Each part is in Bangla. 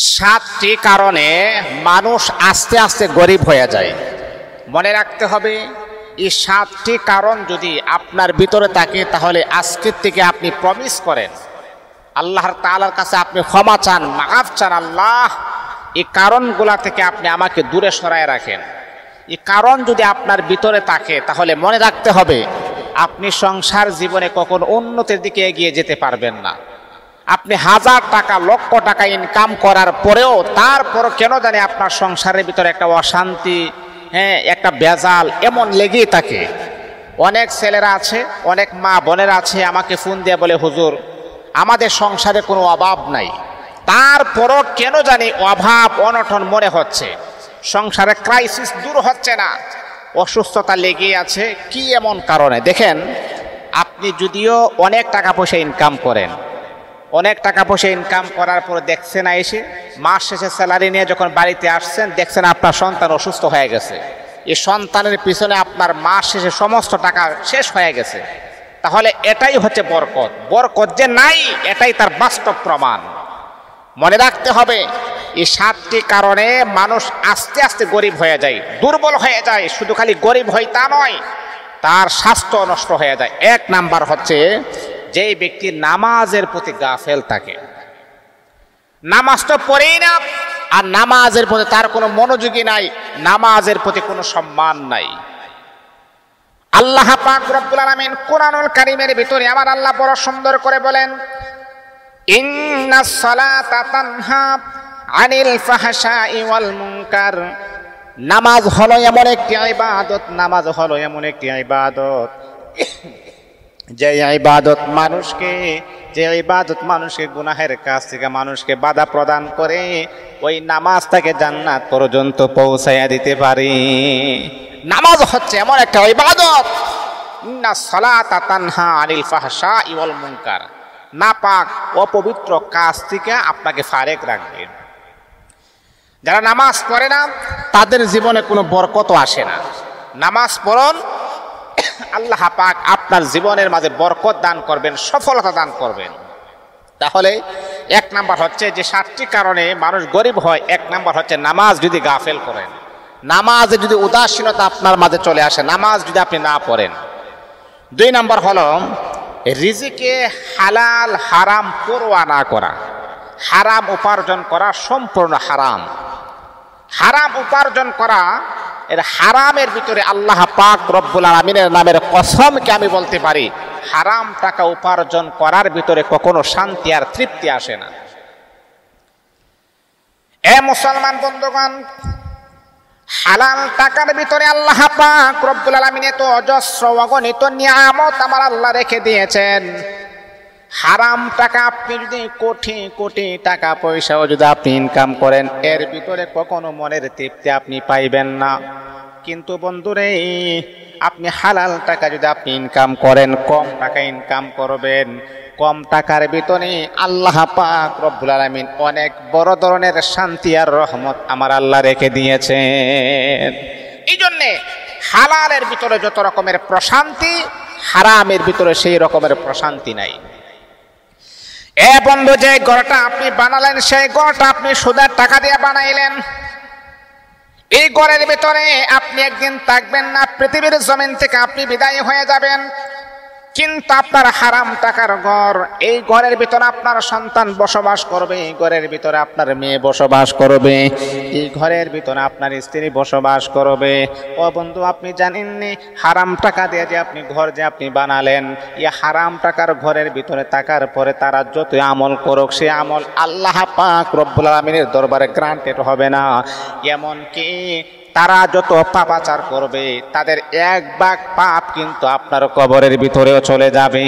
সাতটি কারণে মানুষ আস্তে আস্তে গরিব হয়ে যায়। মনে রাখতে হবে, এই সাতটি কারণ যদি আপনার ভিতরে থাকে তাহলে আজকের থেকে আপনি প্রমিস করেন, আল্লাহর তাআলার কাছে আপনি ক্ষমা চান, মাফ চান, আল্লাহ এই কারণগুলা থেকে আপনি আমাকে দূরে সরায় রাখেন। এই কারণ যদি আপনার ভিতরে থাকে তাহলে মনে রাখতে হবে আপনি সংসার জীবনে কখনো উন্নতির দিকে এগিয়ে যেতে পারবেন না। আপনি হাজার টাকা লক্ষ টাকা ইনকাম করার পরেও তারপরও কেন জানি আপনার সংসারের ভিতরে একটা অশান্তি, একটা বেজাল এমন লেগেই থাকে। অনেক ছেলেরা আছে, অনেক মা বোনেরা আছে আমাকে ফোন দিয়ে বলে, হুজুর আমাদের সংসারে কোনো অভাব নাই, তারপরও কেন জানি অভাব অনটন মনে হচ্ছে, সংসারে ক্রাইসিস দূর হচ্ছে না, অসুস্থতা লেগে আছে। কি এমন কারণে? দেখেন, আপনি যদিও অনেক টাকা পয়সা ইনকাম করেন, অনেক টাকা পয়সা ইনকাম করার পরে দেখছেন এসে মাস শেষে স্যালারি নিয়ে যখন বাড়িতে আসছেন দেখছেন আপনার সন্তান অসুস্থ হয়ে গেছে, এই সন্তানের পিছনে আপনার মাস শেষে সমস্ত টাকা শেষ হয়ে গেছে। তাহলে এটাই হচ্ছে বরকত। বরকত যে নাই এটাই তার বাস্তব প্রমাণ। মনে রাখতে হবে এই সাতটি কারণে মানুষ আস্তে আস্তে গরিব হয়ে যায়, দুর্বল হয়ে যায়। শুধু খালি গরিব হয় তা নয়, তার স্বাস্থ্য নষ্ট হয়ে যায়। এক নাম্বার হচ্ছে যেই ব্যক্তি নামাজের প্রতি গাফেল থাকে, নামাজ তো পড়েই না, আর নামাজের প্রতি তার কোনো মনোযোগী নাই, নামাজের প্রতি কোনো সম্মান নাই। আল্লাহ পাক রব্বুল আলামিন কোরআনুল কারীমের ভিতরে আমার আল্লাহ বড় সুন্দর করে বলেন, ইন্নাস সালাতা তানহা আনিল ফাহশাই ওয়াল মুনকার। নামাজ হলো এমন একটি ইবাদত, নামাজ হলো এমন একটি ইবাদত যে ইবাদত মানুষকে গুনাহের কাছ থেকে মানুষকে বাধা প্রদান করে, ওই নামাজ তাকে জান্নাত পর্যন্ত পৌঁছাইয়া দিতে পারে। নামাজ হচ্ছে এমন একটা ইবাদত, ইন্নাস সালাতা তানহা আনিল ফাহশাই ওয়াল মুনকার, নাপাক অপবিত্র কাজ থেকে আপনাকে ফারেক রাখবে। যারা নামাজ পড়ে না তাদের জীবনে কোনো বরকত আসে না। নামাজ পড়ুন, আল্লাহ পাক আপনার জীবনের মাঝে বরকত দান করবেন, সফলতা দান করবেন। তাহলে এক নাম্বার হচ্ছে যে সাতটি কারণে মানুষ গরিব হয়, এক নাম্বার হচ্ছে নামাজ যদি গাফেল করেন, নামাজে যদি উদাসীনতা আপনার মাঝে চলে আসে, নামাজ যদি আপনি না পড়েন। দুই নাম্বার হলো রিজিকে হালাল হারাম পরোয়া না করা, হারাম উপার্জন করা সম্পূর্ণ হারাম। হারাম উপার্জন করা, এর হারামের ভিতরে আল্লাহ পাক রব্বুল আলামিনের নামের কসমকে আমি বলতে পারি, হারাম টাকা উপার্জন করার ভিতরে কখনো শান্তি আর তৃপ্তি আসে না। এ মুসলমান বন্ধুগণ, হালাল টাকার ভিতরে আল্লাহ পাক রব্বুল আলামিন এত অজস্র অগণিত নিয়ামত আমার আল্লাহ রেখে দিয়েছেন। হারাম টাকা আপনি যদি কোটি কোটি টাকা পয়সাও যদি আপনি ইনকাম করেন, এর ভিতরে কখনো মনের তৃপ্তি আপনি পাইবেন না। কিন্তু বন্ধুরে, আপনি হালাল টাকা যদি আপনি ইনকাম করেন, কম টাকা ইনকাম করবেন, কম টাকার ভিতরে আল্লাহ পাক রব্বুল আলামিন অনেক বড় ধরনের শান্তি আর রহমত আমার আল্লাহ রেখে দিয়েছেন। এই জন্যে হালালের ভিতরে যত রকমের প্রশান্তি, হারামের ভিতরে সেই রকমের প্রশান্তি নাই। এ বন্ধু, যে ঘরটা আপনি বানালেন সেই ঘরটা আপনি সুদের টাকা দিয়ে বানাইলেন, এই ঘরের ভিতরে আপনি একদিন থাকবেন না, পৃথিবীর জমিন থেকে আপনি বিদায় হয়ে যাবেন। কিন্তু আপনার হারাম টাকার ঘর, এই ঘরের ভিতরে আপনার সন্তান বসবাস করবে, এই ঘরের ভিতরে আপনার মেয়ে বসবাস করবে, এই ঘরের ভিতরে আপনার স্ত্রী বসবাস করবে। ও বন্ধু, আপনি জানেননি হারাম টাকা দিয়ে যে আপনি ঘর যে আপনি বানালেন, এই হারাম টাকার ঘরের ভিতরে থাকার পরে তারা যত আমল করুক, সে আমল আল্লাহ পাক রব্বুল আলামিনের দরবারে গ্রান্টেড হবে না। এমনকি তারা যত পাপাচার করবে তাদের এক ভাগ পাপ কিন্তু আপনার কবরের ভিতরেও চলে যাবে।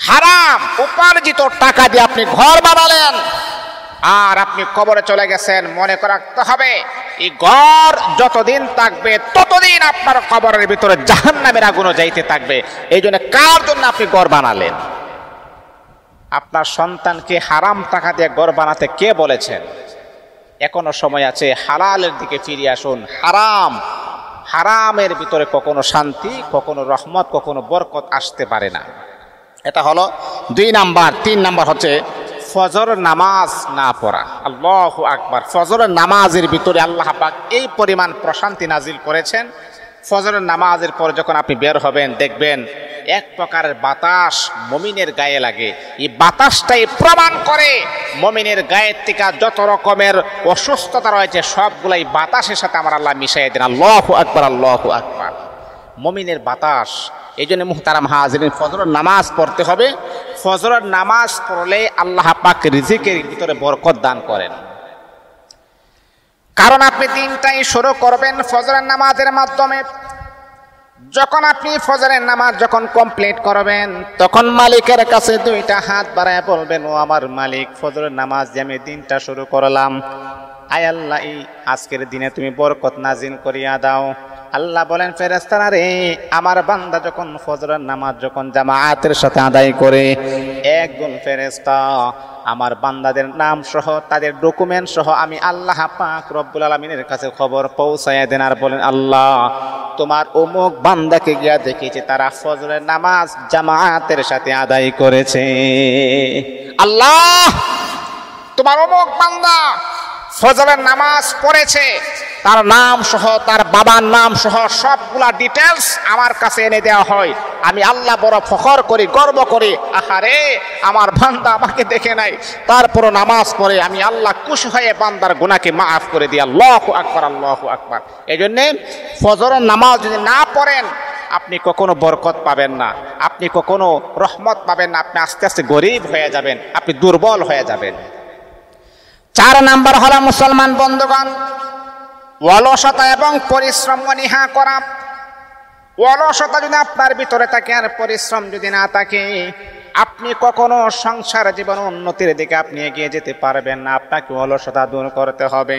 হারাম উপার্জিত টাকা দিয়ে আপনি ঘর বানালেন আর আপনি কবরে চলে গেছেন, মনে রাখতে হবে এই ঘর যতদিন থাকবে ততদিন আপনার কবরের ভিতরে জাহান্নামের আগুনও যাইতে থাকবে। এই জন্য কার জন্য আপনি ঘর বানালেন? আপনার সন্তানকে হারাম টাকা দিয়ে ঘর বানাতে কে বলেছেন? এখনো সময় আছে, হালালের দিকে ফিরে আসুন। হারামের ভিতরে কখনো শান্তি, কখনো রহমত, কখনো বরকত আসতে পারে না। এটা হলো দুই নাম্বার। তিন নাম্বার হচ্ছে ফজর নামাজ না পড়া। আল্লাহু আকবার। ফজরের নামাজের ভিতরে আল্লাহ পাক এই পরিমাণ প্রশান্তি নাজিল করেছেন। ফজরের নামাজের পর যখন আপনি বের হবেন, দেখবেন এক প্রকারের বাতাস মুমিনের গায়ে লাগে। এই বাতাসটাই প্রমাণ করে মুমিনের গায়ের থেকে যত রকমের অসুস্থতা রয়েছে সবগুলাই বাতাসের সাথে আমার আল্লাহ মিশাই দেন। আল্লাহু আকবার, আল্লাহু আকবার। মুমিনের বাতাস। এই জন্য মুহতারাম হাজিরিন, ফজরের নামাজ পড়তে হবে। ফজরের নামাজ পড়লে আল্লাহ পাক রিজিকের ভিতরে বরকত দান করেন। কারণ আপনি দিনটাই শুরু করবেন ফজরের নামাজের মাধ্যমে। যখন আপনি ফজরের নামাজ যখন কমপ্লিট করবেন, তখন মালিকের কাছে দুইটা হাত বাড়ায় বলবেন, ও আমার মালিক, ফজরের নামাজ দিয়ে আমি দিনটা শুরু করলাম, আয় আল্লাহ এই আজকের দিনে তুমি বরকত নাজিল করিয়া দাও। আল্লাহ বলেন, ফেরেশতারা রে, আমার বান্দা যখন ফজরের নামাজ যখন জামাআতের সাথে আদায় করে, একজন ফেরেশতা আমার বান্দাদের নাম সহ তাদের ডকুমেন্ট সহ আমি আল্লাহ পাক রব্বুল আলামিনের কাছে খবর পৌঁছায়া দেন আর বলেন, আল্লাহ তোমার অমুক বান্দাকে গিয়া দেখেছে তারা ফজরের নামাজ জামাআতের সাথে আদায় করেছে। আল্লাহ তোমার অমুক বান্দা ফজরের নামাজ পড়েছে, তার নাম সহ তার বাবার নাম সহ সবগুলা ডিটেলস আমার কাছে এনে দেওয়া হয়। আমি আল্লাহ বড় ফখর করি, গর্ব করি, আহারে আমার বান্দা আমাকে দেখে নাই, তারপরও নামাজ পড়ে। আমি আল্লাহ খুশি হয়ে বান্দার গুনাহকে মাফ করে দিই। আল্লাহু আকবার, আল্লাহু আকবার। এই জন্যে ফজরের নামাজ যদি না পড়েন আপনি কখনো বরকত পাবেন না, আপনি কখনো রহমত পাবেন না। আপনি আস্তে আস্তে গরিব হয়ে যাবেন, আপনি দুর্বল হয়ে যাবেন। 4 নাম্বার হলো মুসলমান বন্ধুগণ, অলসতা এবং পরিশ্রম অনীহা করা। অলসতা যদি আপনার ভিতরে থাকে আর পরিশ্রম যদি না থাকে, আপনি কখনো সংসার জীবন উন্নতির দিকে আপনি এগিয়ে যেতে পারবেন না। আপনাকে অলসতা দূর করতে হবে।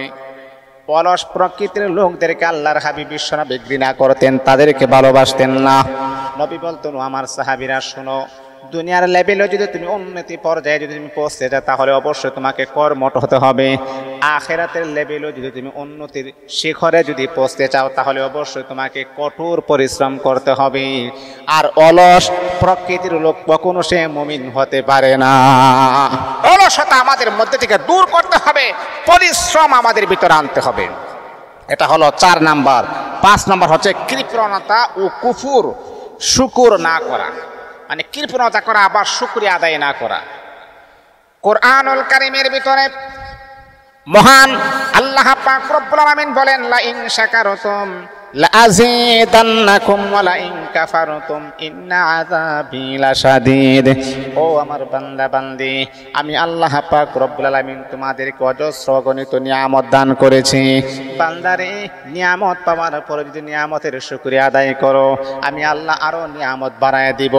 অলস প্রকৃতির লোকদেরকে আল্লাহর হাবিব বিশ্বনবী ঘৃণা করতেন, তাদেরকে ভালোবাসতেন না। নবী বলতেন, আমার সাহাবীরা শোনো, দুনিয়ার লেভেলে যদি তুমি উন্নতি পর্যায়ে যদি তুমি পৌঁছতে যাও তাহলে অবশ্যই তোমাকে কর্মঠ হতে হবে। আখিরাতের লেভেলেও যদি তুমি উন্নতির শিখরে যদি পৌঁছতে চাও তাহলে অবশ্যই তোমাকে কঠোর পরিশ্রম করতে হবে। আর অলস প্রকৃতির লোক কখনো সে মুমিন হতে পারে না। অলসতা আমাদের মধ্যে থেকে দূর করতে হবে, পরিশ্রম আমাদের ভিতরে আনতে হবে। এটা হলো 4 নাম্বার। 5 নাম্বার হচ্ছে কৃপণতা ও কুফর, শুকর না করা। মানে কৃপণতা করা আবার শুকরিয়া আদায় না করা। কোরআনুল কারীমের ভিতরে মহান আল্লাহ পাক রব্বুল আলামিন বলেন, লা ইন শাকারতুম লা আযীদান্নাকুম ওয়া লা ইন কাফারতুম ইন্না আযাবি লাশাদীদ। ও আমার বান্দা বান্দি, আমি আল্লাহ পাক রব্বুল আলামিন তোমাদেরকে অজস্র অগণিত নিয়ামত দান করেছি। বান্দারে, নিয়ামত পাওয়ার পরে যদি নিয়ামতের শুকরিয়া আদায় করো, আমি আল্লাহ আরো নিয়ামত বাড়ায় দিব।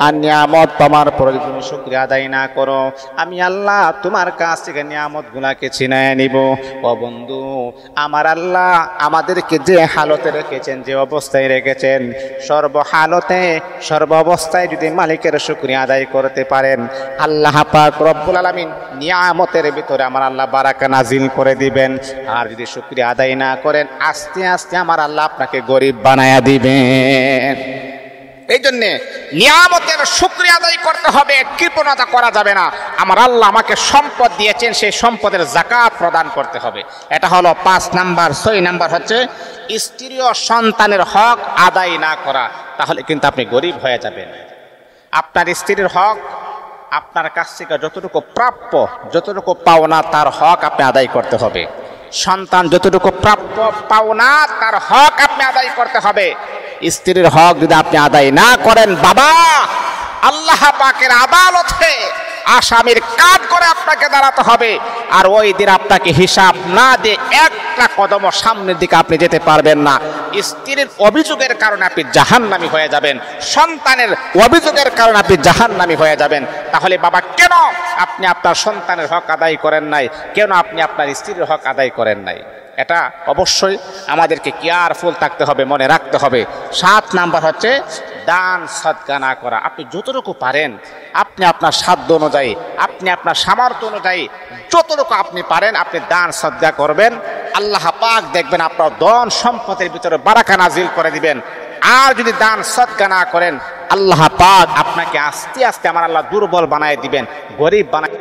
আর নিয়ামত পাওয়ার পরে যদি তুমি শুকরিয়া আদায় না করো, আমি আল্লাহ তোমার কাছ থেকে নিয়ামত গুলাকে ছিনায় নিব। ও বন্ধু, আমার আল্লাহ আমাদেরকে যে হালতে রেখেছেন, যে অবস্থায় রেখেছেন, সর্বহালতে সর্ব অবস্থায় যদি মালিকের শুকরিয়া আদায় করতে পারেন, আল্লাহ পাক রব্বুল আলামিন নিয়ামতের ভিতরে আমার আল্লাহ বারাকা নাজিল করে দিবেন। আর যদি শুকরিয়া আদায় না করেন, আস্তে আস্তে আমার আল্লাহ আপনাকে গরিব বানায়া দিবেন। এই জন্যে নিয়ামতের শুকরিয়া আদায় করতে হবে, কৃপণতা করা যাবে না। আমার আল্লাহ আমাকে সম্পদ দিয়েছেন, সেই সম্পদের যাকাত প্রদান করতে হবে। এটা হলো 5 নাম্বার। 6 নাম্বার হচ্ছে স্ত্রী ও সন্তানের হক আদায় না করা, তাহলে কিন্তু আপনি গরিব হয়ে যাবেন। আপনার স্ত্রীর হক আপনার কাছ থেকে যতটুকু প্রাপ্য, যতটুকু পাওনা, তার হক আপনি আদায় করতে হবে। সন্তান যতটুকু প্রাপ্য পাওনা, তার হক আপনি আদায় করতে হবে। স্ত্রীর হক যদি আপনি আদায় না করেন, বাবা আল্লাহ পাকের আদালতে আসামির কাঠ করে আপনাকে দাঁড়াতে হবে। আর ওই দিন আপনাকে হিসাব না দিয়ে একটা কদম সামনের দিকে আপনি যেতে পারবেন না। স্ত্রীর অভিযোগের কারণে আপনি জাহান্নামী হয়ে যাবেন, সন্তানের অভিযোগের কারণে আপনি জাহান্নামী হয়ে যাবেন। তাহলে বাবা, কেন আপনি আপনার সন্তানের হক আদায় করেন নাই? কেন আপনি আপনার স্ত্রীর হক আদায় করেন নাই? এটা অবশ্যই আমাদেরকে কেয়ারফুল থাকতে হবে, মনে রাখতে হবে। 7 নাম্বার হচ্ছে দান সদকা না করা। আপনি যতটুকু পারেন, আপনি আপনার সাধ্য অনুযায়ী, আপনি আপনার সামর্থ্য অনুযায়ী যতটুকু আপনি পারেন আপনি দান সদকা করবেন। আল্লাহ পাক দেখবেন আপনার ধন সম্পদের ভিতরে বারাকা নাজিল করে দিবেন। আর যদি দান সদকা না করেন, আল্লাহ পাক আপনাকে আস্তে আস্তে আমার আল্লাহ দুর্বল বানায় দিবেন, গরিব বানায়